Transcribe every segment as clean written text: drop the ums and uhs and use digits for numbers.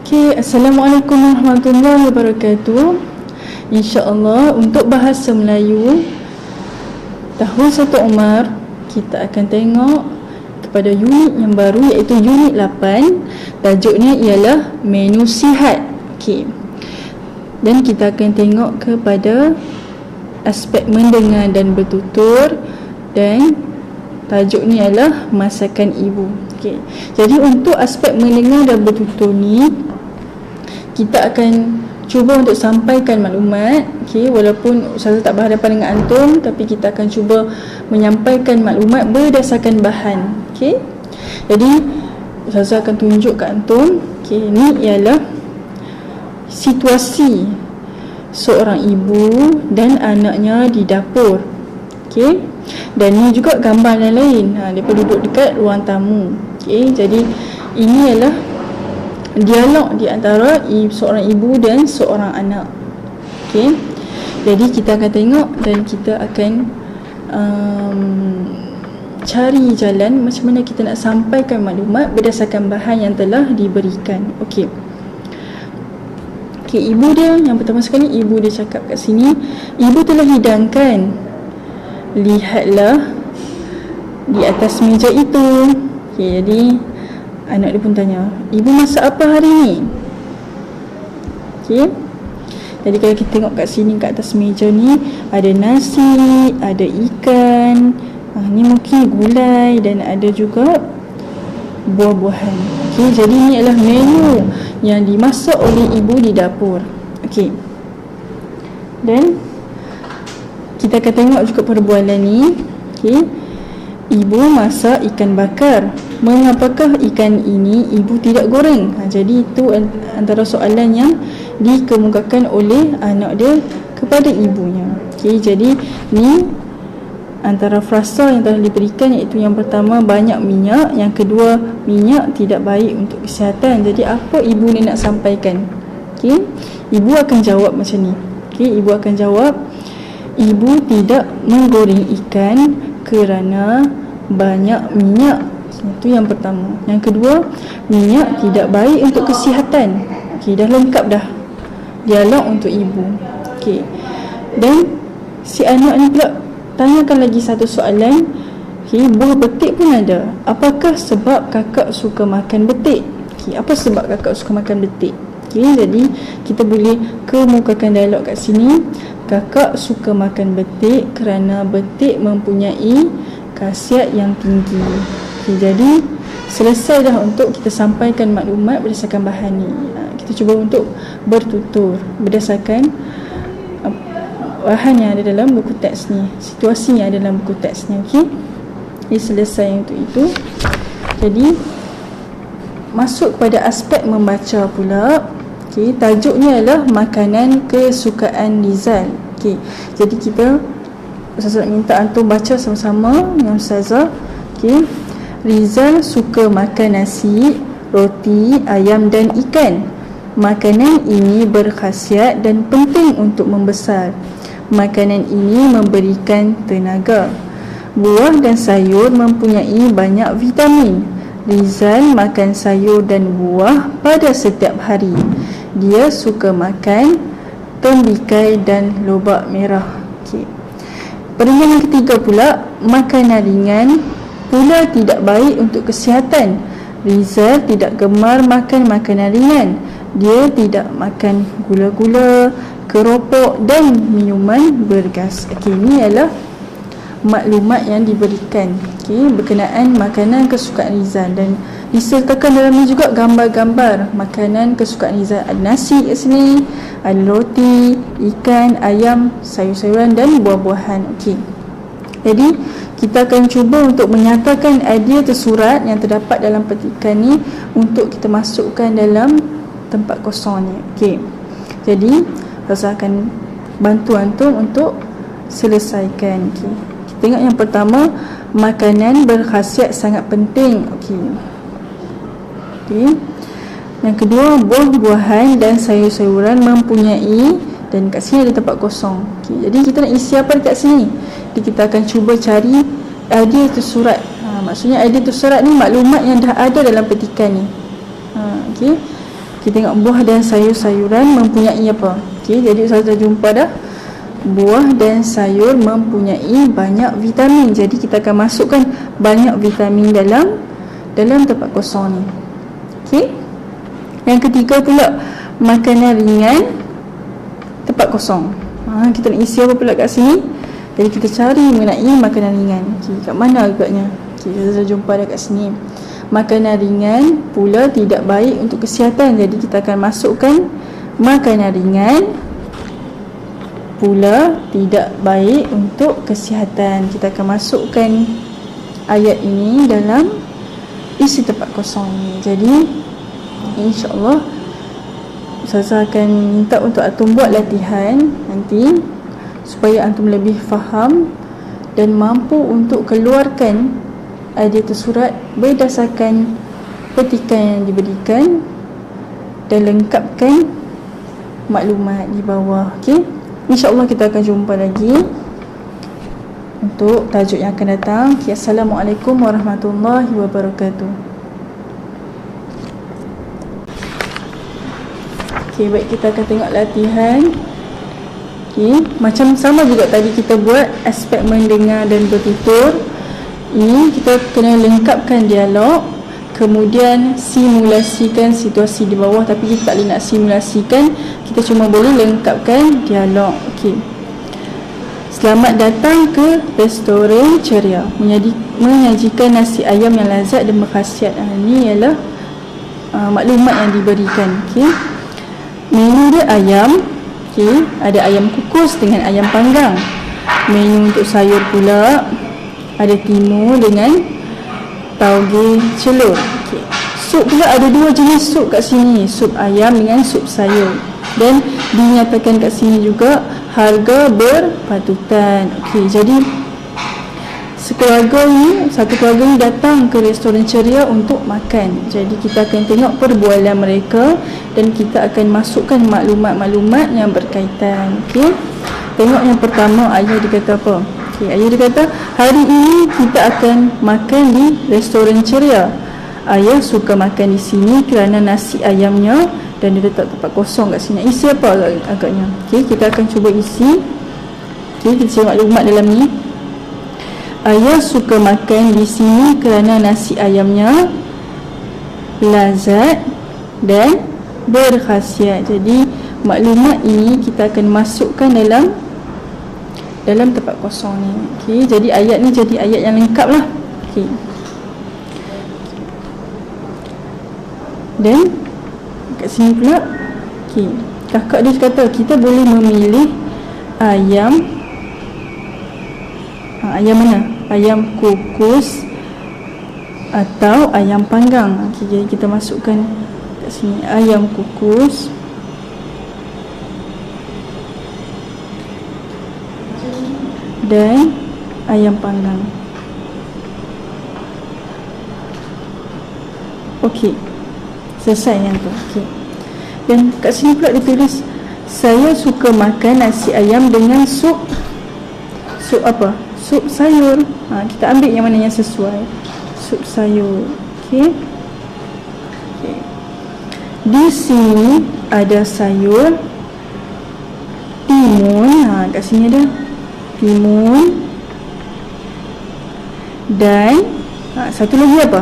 Okay, Assalamualaikum warahmatullahi wabarakatuh. InsyaAllah untuk bahasa Melayu tahun 1 Umar, kita akan tengok kepada unit yang baru, iaitu unit 8. Tajuknya ialah menu sihat. Okay. Dan kita akan tengok kepada aspek mendengar dan bertutur, dan tajuknya ialah masakan ibu. Okay. Jadi untuk aspek mendengar dan bertutur ni, kita akan cuba untuk sampaikan maklumat. Okay, walaupun Ustazah tak berhadapan dengan antum, tapi kita akan cuba menyampaikan maklumat berdasarkan bahan. Okay, jadi Ustazah akan tunjuk kat antum. Okay, ni ialah situasi seorang ibu dan anaknya di dapur. Okay, dan ni juga gambar yang lain. Mereka duduk dekat ruang tamu. Okay, jadi ini ialah dialog di antara seorang ibu dan seorang anak. Okay, jadi kita akan tengok dan kita akan cari jalan macam mana kita nak sampaikan maklumat berdasarkan bahan yang telah diberikan. Okay, ibu dia, yang pertama sekali ibu dia cakap kat sini, ibu telah hidangkan, lihatlah di atas meja itu. Okay, jadi anak dia pun tanya, ibu masak apa hari ni? Okay, jadi kalau kita tengok kat sini, kat atas meja ni ada nasi, ada ikan, ni mungkin gulai, dan ada juga buah-buahan. Okay, jadi ni adalah menu yang dimasak oleh ibu di dapur. Okay, dan kita akan tengok juga perbualan ni. Okay, ibu masak ikan bakar. Mengapakah ikan ini ibu tidak goreng? Jadi itu antara soalan yang dikemukakan oleh anak dia kepada ibunya. Okay, jadi ni antara frasa yang telah diberikan, iaitu yang pertama, banyak minyak. Yang kedua, minyak tidak baik untuk kesihatan. Jadi apa ibu ni nak sampaikan? Okay, ibu akan jawab macam ni. Okay, ibu akan jawab, ibu tidak menggoreng ikan kerana banyak minyak. Itu yang pertama. Yang kedua, minyak tidak baik untuk kesihatan. Okey, dah lengkap dah dialog untuk ibu. Okey, dan si anak ni pula tanyakan lagi satu soalan. Okey, buah betik pun ada. Apakah sebab kakak suka makan betik? Okey, apa sebab kakak suka makan betik? Okey, jadi kita boleh kemukakan dialog kat sini. Kakak suka makan betik kerana betik mempunyai khasiat yang tinggi. Okay, jadi selesai dah untuk kita sampaikan maklumat berdasarkan bahan ni. Kita cuba untuk bertutur berdasarkan bahan yang ada dalam buku teks ni, situasi yang ada dalam buku teks ni. Okey, jadi selesai untuk itu. Jadi masuk kepada aspek membaca pula. Okey, tajuknya adalah makanan kesukaan Rizal. Okey, jadi Ustazah minta antum baca sama-sama dengan Ustazah. Okey, Rizal suka makan nasi, roti, ayam dan ikan. Makanan ini berkhasiat dan penting untuk membesar. Makanan ini memberikan tenaga. Buah dan sayur mempunyai banyak vitamin. Rizal makan sayur dan buah pada setiap hari. Dia suka makan tembikai dan lobak merah. Okay. Peringatan yang ketiga pula, makanan ringan pula tidak baik untuk kesihatan. Rizal tidak gemar makan makanan ringan. Dia tidak makan gula-gula, keropok dan minuman bergas. Okey, ini adalah maklumat yang diberikan, okey, berkenaan makanan kesukaan Rizal, dan disertakan dalam ni juga gambar-gambar makanan kesukaan Rizal. Ada nasi kat sini, ada roti, ikan, ayam, sayur-sayuran dan buah-buahan. Okey, jadi kita akan cuba untuk menyatakan idea tersurat yang terdapat dalam petikan ni untuk kita masukkan dalam tempat kosong ni. Okey, jadi saya akan bantu antum untuk selesaikan. Okey, kita tengok yang pertama, makanan berkhasiat sangat penting. Okey, yang kedua, buah-buahan dan sayur-sayuran mempunyai, dan kat sini ada tempat kosong. Okey, jadi kita nak isi apa dekat sini? Jadi kita akan cuba cari idea tersurat. Maksudnya idea tersurat ni maklumat yang dah ada dalam petikan ni. Okey, Kita tengok buah dan sayur-sayuran mempunyai apa? Okey, jadi Ustazah jumpa dah. Buah dan sayur mempunyai banyak vitamin. Jadi kita akan masukkan banyak vitamin dalam tempat kosong ni. Okey. Yang ketiga pula, makanan ringan tempat kosong. Kita nak isi apa pula kat sini? Jadi kita cari mengenai makanan ringan. Okey, kat mana agaknya? Okey, Ustazah jumpa dah kat sini. Makanan ringan pula tidak baik untuk kesihatan. Jadi kita akan masukkan makanan ringan pula tidak baik untuk kesihatan. Kita akan masukkan ayat ini dalam isi tempat kosong ini. Jadi insya-Allah Ustazah akan minta untuk antum buat latihan nanti supaya antum lebih faham dan mampu untuk keluarkan ayat tersurat berdasarkan petikan yang diberikan dan lengkapkan maklumat di bawah. Okey, insya-Allah kita akan jumpa lagi untuk tajuk yang akan datang. Okay, Assalamualaikum warahmatullahi wabarakatuh. Okay, baik, kita akan tengok latihan. Okay, macam sama juga tadi kita buat aspek mendengar dan bertutur. Ini kita kena lengkapkan dialog, kemudian simulasikan situasi di bawah. Tapi kita tak boleh nak simulasikan, kita cuma boleh lengkapkan dialog. Okey. Selamat datang ke restoran ceria, menyajikan nasi ayam yang lazat dan berkhasiat. Ini ialah maklumat yang diberikan. Okey. Menu dia ayam. Okey, ada ayam kukus dengan ayam panggang. Menu untuk sayur pula ada timun dengan tauge celur. Okey. Sup pula ada dua jenis sup kat sini, sup ayam dengan sup sayur. Dan dinyatakan kat sini juga harga berpatutan. Okey, jadi satu keluarga ni datang ke restoran ceria untuk makan. Jadi kita akan tengok perbualan mereka dan kita akan masukkan maklumat-maklumat yang berkaitan. Okey. Tengok yang pertama, ayah dia kata apa? Okey, ayah dia kata, hari ini kita akan makan di restoran ceria. Ayah suka makan di sini kerana nasi ayamnya, dan dia letak tempat kosong kat sini. Isi apa agaknya? Okey, kita akan cuba isi. Okey, kita tengok maklumat dalam ni. Ayah suka makan di sini kerana nasi ayamnya lazat dan berkhasiat. Jadi maklumat ini kita akan masukkan dalam tempat kosong ni. Okey, jadi ayat ni jadi ayat yang lengkap lah. Okey. Dan kat sini pula, okey, kakak dia kata kita boleh memilih ayam. Ayam mana? Ayam kukus atau ayam panggang. Okey, jadi kita masukkan kat sini ayam kukus dan ayam panggang. Okey, selesai yang tu. Okey. Dan kat sini pula ditulis, saya suka makan nasi ayam dengan sup apa? Sup sayur. Kita ambil yang mana yang sesuai. Sup sayur. Okey. Okey. Di sini ada sayur timun. Kat sini ada timun dan satu lagi apa?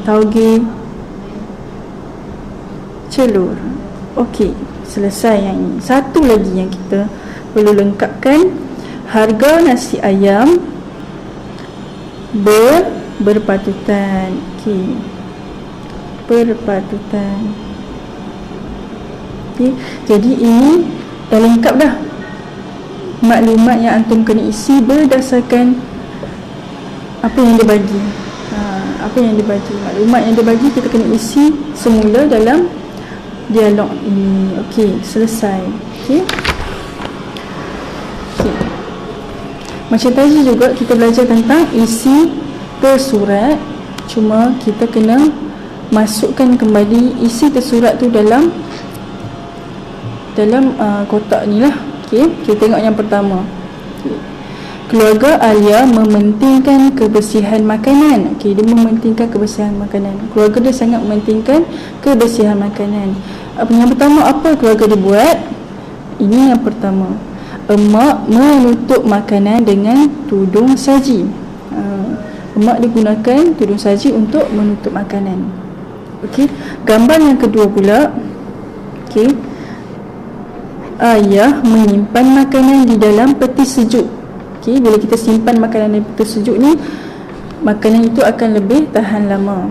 Tauge celur. Okey, selesai yang ini. Satu lagi yang kita perlu lengkapkan, harga nasi ayam berpatutan. Okey, berpatutan. Okey, jadi ini dah lengkap dah. Maklumat yang antum kena isi berdasarkan apa yang dia bagi. Apa yang dia bagi, maklumat yang dia bagi kita kena isi semula dalam dialog ini. Okey, selesai. Okey. Okey. Macam tadi juga kita belajar tentang isi tersurat, cuma kita kena masukkan kembali isi tersurat tu dalam kotak ni lah. Okey, kita tengok yang pertama. Okay. keluarga Alia mementingkan kebersihan makanan. Okey, dia mementingkan kebersihan makanan. Keluarga dia sangat mementingkan kebersihan makanan. Yang pertama, apa keluarga dia buat? Ini yang pertama. Emak menutup makanan dengan tudung saji. Emak digunakan tudung saji untuk menutup makanan. Okey, gambar yang kedua pula. Okey, ayah menyimpan makanan di dalam peti sejuk. Okey, bila kita simpan makanan di peti sejuk ni, makanan itu akan lebih tahan lama.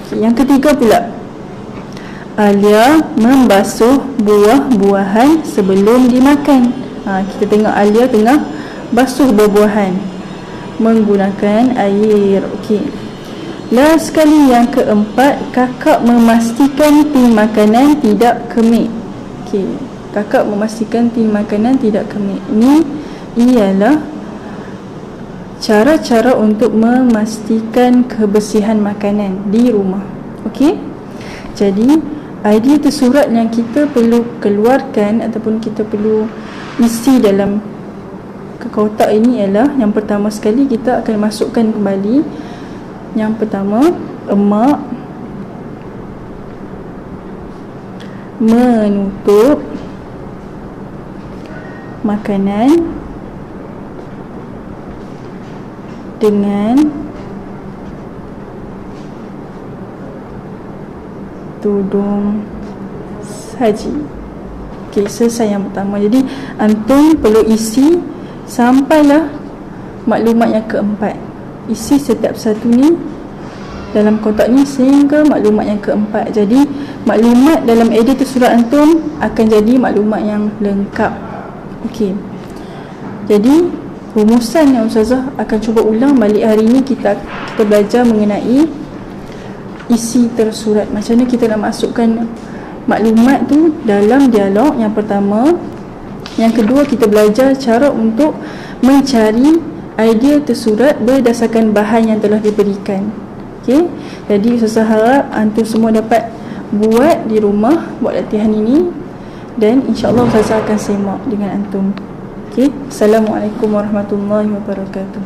Okey, yang ketiga pula, Alia membasuh buah-buahan sebelum dimakan. Kita tengok Alia tengah basuh buah-buahan menggunakan air. Okey. Last sekali, yang keempat, kakak memastikan tin makanan tidak kemik. Okey, kakak memastikan tin makanan tidak kemik. Ini ialah cara-cara untuk memastikan kebersihan makanan di rumah. Okey. Jadi, idea tersurat yang kita perlu keluarkan ataupun kita perlu isi dalam kotak ini ialah, yang pertama sekali kita akan masukkan kembali. Yang pertama, emak menutup makanan dengan tudung saji. Okey, selesai yang pertama. Jadi antum perlu isi sampailah maklumat yang keempat. Isi setiap satu ni dalam kotak ni sehingga maklumat yang keempat. Jadi maklumat dalam editor surat antum akan jadi maklumat yang lengkap. Okey, jadi rumusan yang Ustazah akan cuba ulang balik hari ni. Kita belajar mengenai isi tersurat. Macam mana kita nak masukkan maklumat tu dalam dialog yang pertama. Yang kedua, kita belajar cara untuk mencari idea tersurat berdasarkan bahan yang telah diberikan. Okey, jadi Ustazah harap antum semua dapat buat di rumah, buat latihan ini, dan insya-Allah Ustazah akan semak dengan antum. Okey, Assalamualaikum warahmatullahi wabarakatuh.